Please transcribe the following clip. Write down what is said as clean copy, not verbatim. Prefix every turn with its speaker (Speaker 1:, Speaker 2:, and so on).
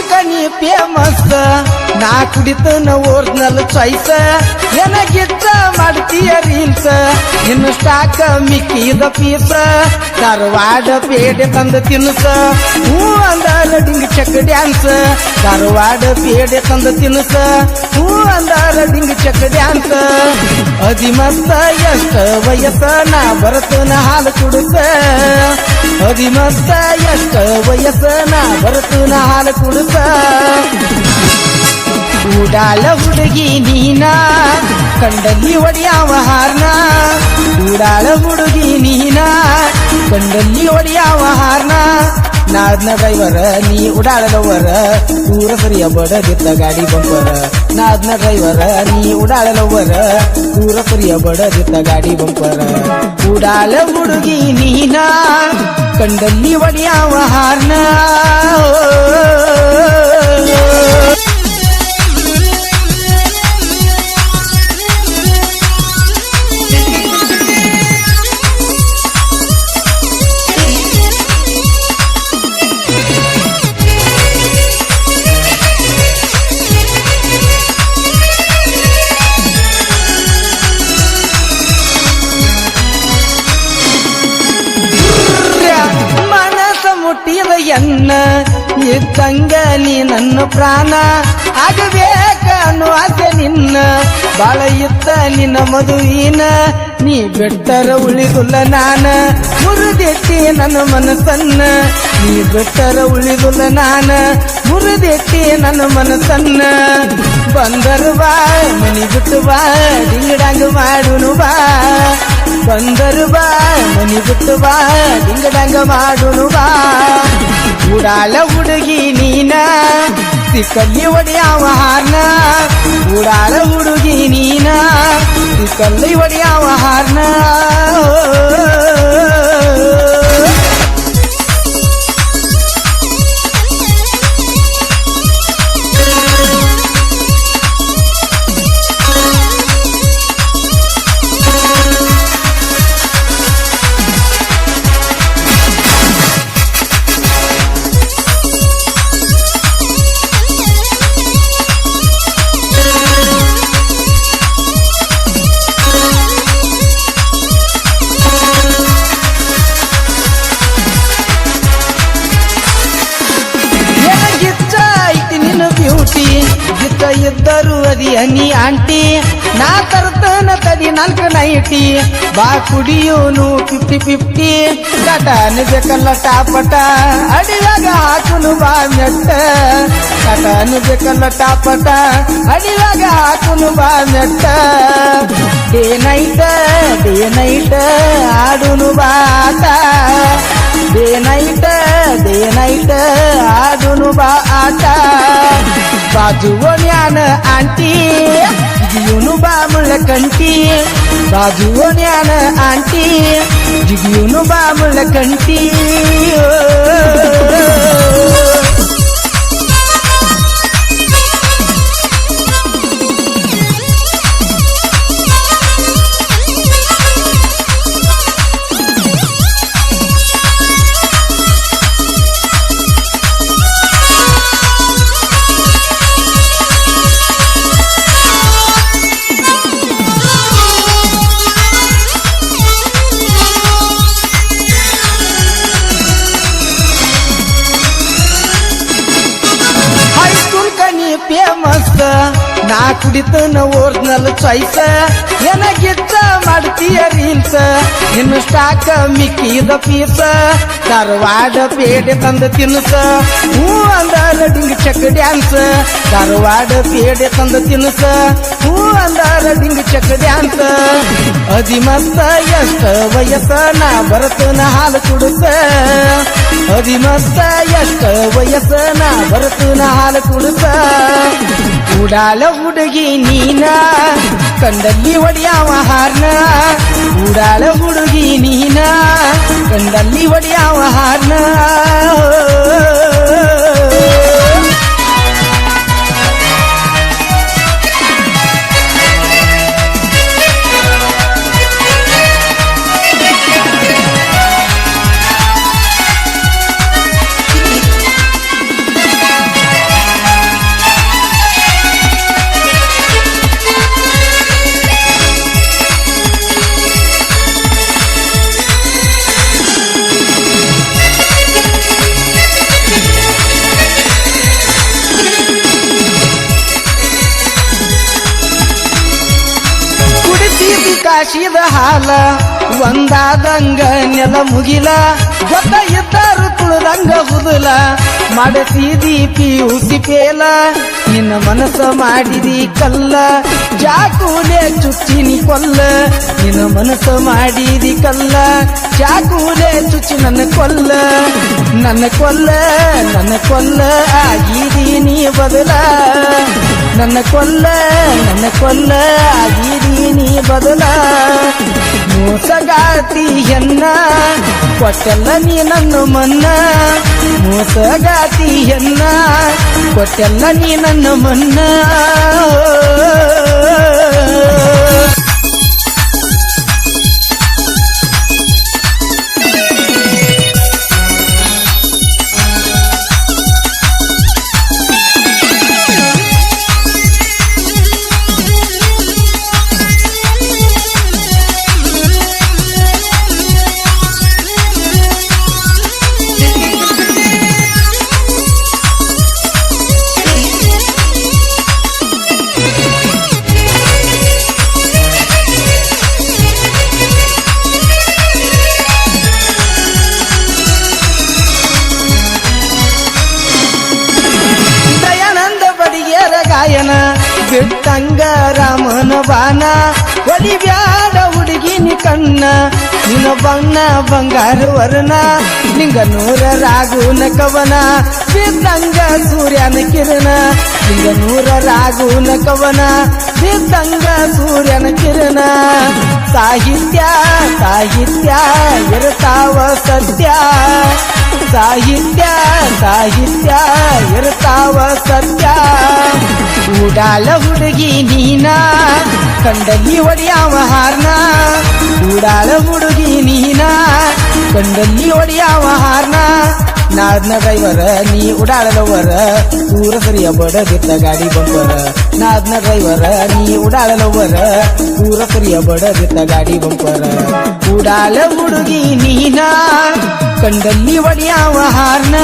Speaker 1: ಕುಲ್ಕನಿ famous ನಾ ಕುಡಿತನ original choice ಏನಾಗಿತ್ತ ಮಾಡ್ತೀಯ reels ಇನ್ನು ಸ್ಟಾಕ್ ಮಿಕ್ಕಿದ ಪೀಸ ಧಾರವಾಡ ಪೇಡೆ ತಂದ ತಿನ್ಸ ಹೂ ಅಂದಾರ ಡಿಂಗ್ ಚಕ್ ಡ್ಯಾನ್ಸ್ ಧಾರವಾಡ ಪೇಡೆ ತಂದ ತಿನ್ಸ ಹೂ ಅಂದಾರ ಡಿಂಗ್ ಚಕ್ ಡ್ಯಾನ್ಸ್ ಅದಿಮತ್ತ ಎಷ್ಟ ವಯಸ್ಸ ನಾ ಬರತನ ಹಾಲು ಕುಡುತ್ತ ಅದಿಮತ್ತ ಎಷ್ಟ ವಯಸ್ಸ ನಾ ಬರತನ ಹಾಲು ಕುಡುತ್ತ ಉಡಾಳ ಹುಡುಗಿ ನೀನ ಕಂಡಲ್ಲಿ ಒಡೆಯವ ಹಾರ್ನ ಉಡಾಳ ಹುಡುಗಿ ನೀನ ಕಂಡಲ್ಲಿ ಒಡೆಯವ ಹಾರ್ನ ನಾದ್ನ ಡ್ರೈವರ ನೀ ಉಡಾಳಲವರ ಊರ ಸರಿಯ ಬಡದಿತ್ತ ಗಾಡಿ ಬಂಪರ ನಾದ್ನ ಡ್ರೈವರ ನೀ ಉಡಾಳಲವರ ಊರ ಸರಿಯ ಬಡದಿತ್ತ ಗಾಡಿ ಬಂಪರ ಉಡಾಳ ಹುಡುಗಿ ನೀನ ಕಂಡಲ್ಲಿ ಒಡೆಯವ ಹಾರ್ನ ಎನ್ನ ಇದ್ದಂಗ ನೀ ನನ್ನ ಪ್ರಾಣ ಆಗಬೇಕ ಅನ್ನೋ ಆಸೆ ನಿನ್ನ ಬಾಳ ಇತ್ತ ನಿನ್ನ ಮದುವಿನ ನೀ ಬೆಟ್ಟರ ಉಳಿದುಲ್ಲ ನಾನ ಮುರಿದೆಟ್ಟಿ ನನ್ನ ಮನಸ್ಸನ್ನ ನೀ ಬೆಟ್ಟರ ಉಳಿದುಲ್ಲ ನಾನ ಮುರಿದೆಟ್ಟಿ ನನ್ನ ಮನಸ್ಸನ್ನ ಬಂದರು ಬಾ ಮನಿ ಬಿಟ್ಟು ಬಾ ಡಿಂಗಡಂಗ ಮಾಡುನು ಬಾ ಬಂದರು ಬಾ ಮನಿ ಬಿಟ್ಟು ಬಾ ಡಿಂಗಡಂಗ ಮಾಡುನು ಬಾ ಉಡಾಳ ಹುಡುಗಿ ನೀನ ಸಿಕ್ಕಲ್ಲಿ ಒಡೆಯವ ಹಾರ್ನ ಉಡಾಳ ಹುಡುಗಿ ನೀನ ಸಿಕ್ಕಲ್ಲಿ ಒಡೆಯವ ಹಾರ್ನ ಗಿತ್ತ ಇದ್ದರು ಅದಿ ಹನಿ ಆಂಟಿ ನಾ ತರ್ತನ ತಡಿ 4 ನೈಟಿ ಬಾ ಕುಡಿಯೋನು 50-50 ಕಟಾನ ಬೇಕಲ್ಲ ಟಾಪಟ ಅಡಿಯಾಗ ಹಾಕುನು ಬಾ ಮೆಟ್ಟ ಕಟಾನ ಬೇಕಲ್ಲ ಟಾಪಟ ಅಡಿಯಾಗ ಹಾಕುನು ಬಾ ಮೆಟ್ಟ ಡೇ ನೈಟ್ ಆಡುನು ಬಾಟ ಡೇ ನೈಟ್ ಆಡುನು ಬಾ ಆಟ ಬಾಜು ಓಣ್ಯಾನ ಆಂಟಿ ಜಿಗಿಯುನು ಬಾ ಮುಳ್ಳಕಂಟಿ ಬಾಜು ಓಣ್ಯಾನ ಆಂಟಿ ಜಿಗಿಯುನು ಬಾ ಮುಳ್ಳಕಂಟಿ ಫೇಮಸ್ ನಾ ಕುಡಿತನ ಒರಿಜಿನಲ್ ಚಾಯ್ಸ್ ಏನಾಗಿತ್ತ ಮಾಡ್ತೀಯ ರೀಲ್ಸ್ ಇನ್ನು ಸ್ಟಾಕ್ ಮಿಕ್ಕಿದ ಪೀಸ ಧಾರವಾಡ ಪೇಡೆ ತಂದ ತಿನ್ಸ ಹೂ ಅಂದಾರ ಡಿಂಗ್ ಚಕ್ ಡ್ಯಾನ್ಸ್ ಧಾರವಾಡ ಪೇಡೆ ತಂದ ತಿನ್ಸ ಹೂ ಅಂದಾರ ಡಿಂಗ್ ಚಕ್ ಡ್ಯಾನ್ಸ್ ಅದಿಮತ್ತ ಎಷ್ಟ ವಯಸ್ಸ ನಾ ಬರತನ ಹಾಲು ಕುಡುತ್ತ ಅದಿಮತ್ತ ಎಷ್ಟ ವಯಸ್ಸ ನಾ ಬರತನ ಹಾಲು ಕುಡುತ್ತ ಉಡಾಳ ಹುಡುಗಿ ನೀನ ಕಂಡಲ್ಲಿ ಒಡೆಯವ ಹಾರ್ನ ಉಡಾಳ ಹುಡುಗಿ ನೀನ ಕಂಡಲ್ಲಿ ಒಡೆಯವ ಹಾರ್ನ ಹಾಲ ಒಂದಾದಂಗ ನೆಲ ಮುಗಿಲ ಗೊತ್ತ ಇದ್ದರು ತುಳದಂಗ ಹುದುಲ ಮಾಡಸಿದಿ ಪಿಯುಸಿ ಪೇಲ ನಿನ್ನ ಮನಸ್ಸ ಮಾಡಿದಿ ಕಲ್ಲ ಚಾಕೂಲೆ ಚುಚ್ಚಿನಿ ಕೊಲ್ಲ ನಿನ್ನ ಮನಸ್ಸ ಮಾಡಿದಿ ಕಲ್ಲ ಚಾಕೂಲೆ ಚುಚ್ಚಿ ನನ್ನ ಕೊಲ್ಲ ನನ್ನ ಕೊಲ್ಲ ನನ್ನ ಕೊಲ್ಲ ಆಗಿದೀನಿ ಬದಲ ನನ್ನ ಕೊಲ್ಲ ಆಗಿದೀನಿ ಬದಲ ಮೋಸಗಾತಿಯನ್ನ ಕೊಟ್ಟಲ್ಲ ನೀ ನನ್ನ ಮನ್ನ ಮೋಸಗಾತಿಯನ್ನ ಕೊಟ್ಟಲ್ಲ ನೀ ನನ್ನ ಮನ್ನ ಬಿಟ್ಟಂಗ ರಾಮನ ಬಾನ ಒಡಿ ಬ್ಯಾಡ ಹುಡುಗಿನಿ ಕಣ್ಣ ನಿನ್ನ ಬಣ್ಣ ಬಂಗಾರ ವರ್ಣ ನಿಂಗ ನೂರ ರಾಗುನ ಕವನ ಬಿದ್ದಂಗ ಸೂರ್ಯನ ಕಿರಣ ನಿಂಗ ನೂರ ರಾಗುನ ಕವನ ಬಿದ್ದಂಗ ಸೂರ್ಯನ ಕಿರಣ ಸಾಹಿತ್ಯ ಸಾಹಿತ್ಯ ಇರ್ತಾವ ಸತ್ಯ ಸಾಹಿತ್ಯ ಸಾಹಿತ್ಯ ಇರ್ತಾವ ಸತ್ಯ ಉಡಾಳ ಹುಡುಗಿ ನೀನ ಕಂಡಲ್ಲಿ ಒಡೆಯಾವ ಹಾರ್ನ ಉಡಾಳ ಹುಡುಗಿ ನೀನ ಕಂಡಲ್ಲಿ ಒಡೆಯಾವ ಹಾರ್ನ ನಾದ್ನ ಡ್ರೈವರ ನೀ ಉಡಾಳಲವರ ಊರ ಸರಿಯ ಬಡದಿತ್ತ ಗಾಡಿ ಬಂಪರ ನಾದ್ನ ಡ್ರೈವರ ನೀ ಉಡಾಳಲವರ ಊರ ಸರಿಯ ಬಡದಿತ್ತ ಗಾಡಿ ಬಂಪರ ಉಡಾಳ ಹುಡುಗಿ ನೀನ ಕಂಡಲ್ಲಿ ಒಡೆಯಾವ ಹಾರ್ನ